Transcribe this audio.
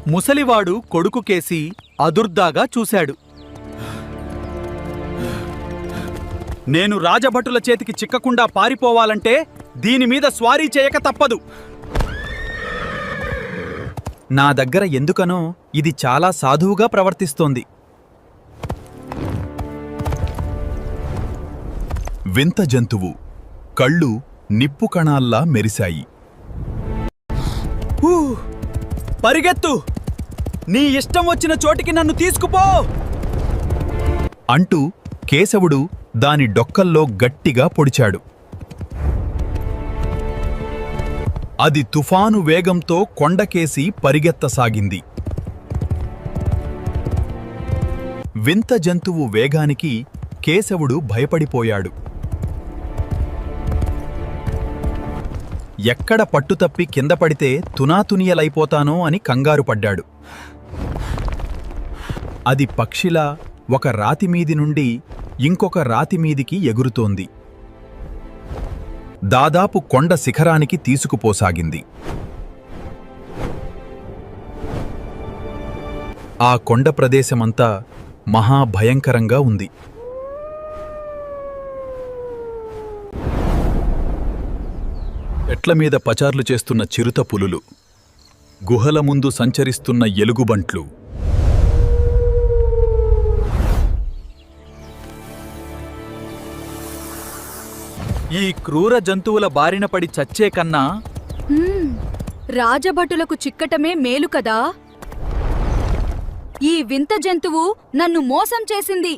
ముసలివాడు కొడుకుకేసి అదుర్దాగా చూశాడు. నేను రాజభటుల చేతికి చిక్కకుండా పారిపోవాలంటే దీనిమీద స్వారీ చేయక తప్పదు. నా దగ్గర ఎందుకనో ఇది చాలా సాధువుగా ప్రవర్తిస్తోంది. వింత జంతువు కళ్ళు నిప్పు కణాల్లా మెరిశాయి. పరిగెత్తు! నీ ఇష్టం వచ్చిన చోటికి నన్ను తీసుకుపో అంటూ కేశవుడు దాని డొక్కల్లో గట్టిగా పొడిచాడు. అది తుఫాను వేగంతో కొండకేసి పరిగెత్తసాగింది. వింత జంతువు వేగానికి కేశవుడు భయపడిపోయాడు. ఎక్కడ పట్టుతప్పి కింద పడితే తునాతునియలైపోతానో అని కంగారుపడ్డాడు. అది పక్షిలా ఒక రాతిమీది నుండి ఇంకొక రాతిమీదికి ఎగురుతోంది. దాదాపు కొండ శిఖరానికి తీసుకుపోసాగింది. ఆ కొండ ప్రదేశమంతా మహాభయంకరంగా ఉంది. ఎట్లమీద పచార్లు చేస్తున్న చిరుత పులులు, గుహల ముందు సంచరిస్తున్న ఎలుగుబంట్లు, ఈ క్రూర జంతువుల బారిన పడి చచ్చే కన్నా రాజభటులకు చిక్కటమే మేలు కదా. ఈ వింత జంతువు నన్ను మోసం చేసింది.